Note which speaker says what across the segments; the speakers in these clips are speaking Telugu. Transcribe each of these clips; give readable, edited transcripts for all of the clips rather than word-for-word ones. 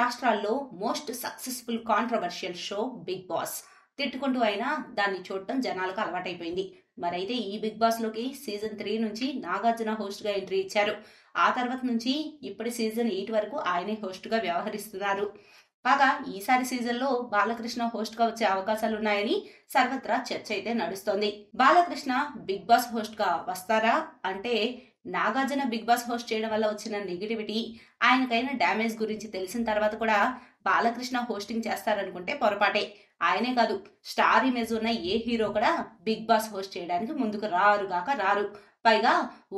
Speaker 1: రాష్ట్రాల్లో most successful controversial show Bigg Boss. తిట్టుకుంటూ అయినా దాన్ని చూడటం జనాలకు అలవాటైపోయింది. మరైతే ఈ బిగ్ బాస్ లోకి సీజన్ 3 నుంచి నాగార్జున హోస్ట్ గా ఎంట్రీ ఇచ్చారు. ఆ తర్వాత నుంచి ఇప్పటి సీజన్ 8 వరకు ఆయనే హోస్ట్ గా వ్యవహరిస్తున్నారు. కాగా ఈసారి సీజన్ లో బాలకృష్ణ హోస్ట్ గా వచ్చే అవకాశాలున్నాయని సర్వత్రా చర్చ అయితే నడుస్తోంది. బాలకృష్ణ బిగ్ బాస్ హోస్ట్ గా వస్తారా అంటే, నాగార్జున బిగ్ బాస్ హోస్ట్ చేయడం వల్ల వచ్చిన నెగిటివిటీ, ఆయనకైన డ్యామేజ్ గురించి తెలిసిన తర్వాత కూడా బాలకృష్ణ హోస్టింగ్ చేస్తారనుకుంటే పొరపాటే. ఆయనే కాదు, స్టార్ ఇమేజ్ ఉన్న ఏ హీరో కూడా బిగ్ బాస్ హోస్ట్ చేయడానికి ముందుకు రారు. పైగా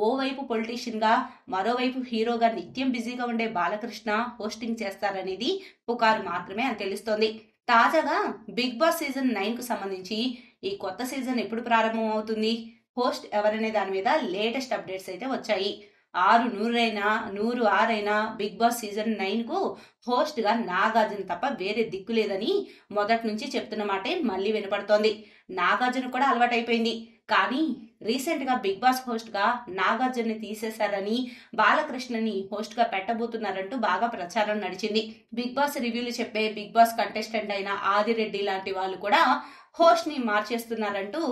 Speaker 1: ఓవైపు పొలిటీషియన్ గా, మరోవైపు హీరోగా నిత్యం బిజీగా ఉండే బాలకృష్ణ హోస్టింగ్ చేస్తారనేది పుకారు మాత్రమే అని తెలుస్తోంది. తాజాగా బిగ్ బాస్ సీజన్ 9 కు సంబంధించి ఈ కొత్త సీజన్ ఎప్పుడు ప్రారంభం అవుతుంది, హోస్ట్ ఎవరనే దాని మీద లేటెస్ట్ అప్డేట్స్ అయితే వచ్చాయి. 100 బిగ్ బాస్ సీజన్ 9 కు హోస్ట్ గా నాగార్జున తప్ప వేరే దిక్కు లేదని మొదటి నుంచి చెప్తున్న మాటే మళ్ళీ వినపడుతోంది. నాగార్జున కూడా అలవాటైపోయింది. కానీ రీసెంట్ గా బిగ్ బాస్ హోస్ట్ గా నాగార్జున్ని తీసేశారని, బాలకృష్ణని హోస్ట్ గా పెట్టబోతున్నారంటూ బాగా ప్రచారం నడిచింది. బిగ్ బాస్ రివ్యూలు చెప్పే బిగ్ బాస్ కంటెస్టెంట్ అయిన ఆదిరెడ్డి లాంటి వాళ్ళు కూడా హోస్ట్ ని మార్చేస్తున్నారంటూ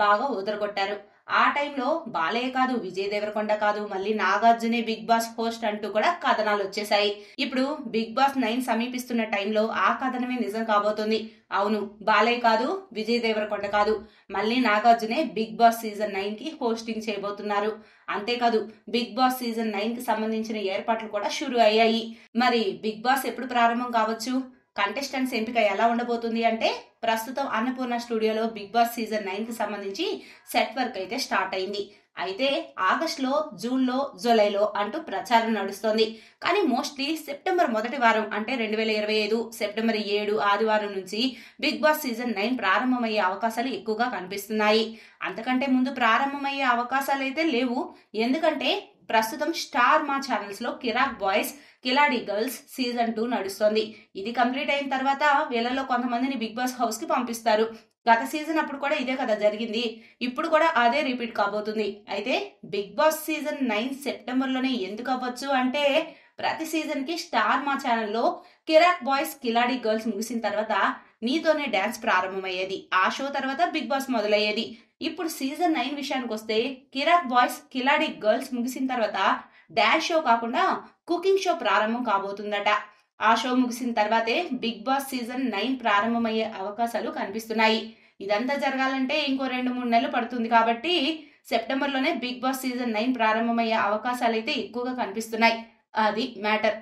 Speaker 1: బాగా ఉదరగొట్టారు. ఆ టైంలో బాలయ్య కాదు, విజయ్ దేవరకొండ కాదు, మళ్ళీ నాగార్జునే బిగ్ బాస్ హోస్ట్ అంటూ కూడా కథనాలు వచ్చేసాయి. ఇప్పుడు బిగ్ బాస్ 9 సమీపిస్తున్న టైంలో ఆ కథనమే నిజం కాబోతుంది. అవును, బాలయ్య కాదు, విజయ్ దేవరకొండ కాదు, మళ్ళీ నాగార్జునే బిగ్ బాస్ సీజన్ 9 కి హోస్టింగ్ చేయబోతున్నారు. అంతేకాదు, బిగ్ బాస్ సీజన్ 9 కి సంబంధించిన ఏర్పాట్లు కూడా షురు అయ్యాయి. మరి బిగ్ బాస్ ఎప్పుడు ప్రారంభం కావచ్చు, కంటెస్టెంట్స్ ఎంపిక ఎలా ఉండబోతుంది అంటే, ప్రస్తుతం అన్నపూర్ణ స్టూడియోలో బిగ్ బాస్ సీజన్ 9 కి సంబంధించి సెట్ వర్క్ అయితే స్టార్ట్ అయింది. అయితే ఆగస్టులో, జూన్లో, జూలైలో అంటూ ప్రచారం నడుస్తోంది. కానీ మోస్ట్లీ సెప్టెంబర్ మొదటి వారం అంటే 2025 సెప్టెంబర్ 7 ఆదివారం నుంచి బిగ్ బాస్ సీజన్ 9 ప్రారంభమయ్యే అవకాశాలు ఎక్కువగా కనిపిస్తున్నాయి. అంతకంటే ముందు ప్రారంభమయ్యే అవకాశాలు అయితే లేవు. ఎందుకంటే ప్రస్తుతం స్టార్ మా ఛానల్స్ లో కిరాక్ బాయ్స్, కిలాడి గర్ల్స్ సీజన్ 2 నడుస్తోంది. ఇది కంప్లీట్ అయిన తర్వాత వీళ్ళలో కొంతమందిని బిగ్ బాస్ హౌస్ కి పంపిస్తారు. గత సీజన్ అప్పుడు కూడా ఇదే కదా జరిగింది. ఇప్పుడు కూడా అదే రిపీట్ కాబోతుంది. అయితే బిగ్ బాస్ సీజన్ 9 సెప్టెంబర్ లోనే ఎందుకు అవ్వచ్చు అంటే, ప్రతి సీజన్ కి స్టార్ మా ఛానల్లో కిరాక్ బాయ్స్, కిలాడి గర్ల్స్ ముగిసిన తర్వాత నీతోనే డాన్స్ ప్రారంభమయ్యేది. ఆ షో తర్వాత బిగ్ బాస్ మొదలయ్యేది. ఇప్పుడు సీజన్ 9 విషయానికి వస్తే, కిరాక్ బాయ్స్, కిలాడి గర్ల్స్ ముగిసిన తర్వాత డాన్స్ షో కాకుండా కుకింగ్ షో ప్రారంభం కాబోతుందట. ఆ షో ముగిసిన తర్వాతే బిగ్ బాస్ సీజన్ 9 ప్రారంభమయ్యే అవకాశాలు కనిపిస్తున్నాయి. ఇదంతా జరగాలంటే ఇంకో 2-3 నెలలు పడుతుంది. కాబట్టి సెప్టెంబర్ లోనే బిగ్ బాస్ సీజన్ 9 ప్రారంభమయ్యే అవకాశాలు అయితే ఎక్కువగా కనిపిస్తున్నాయి. అది మ్యాటర్.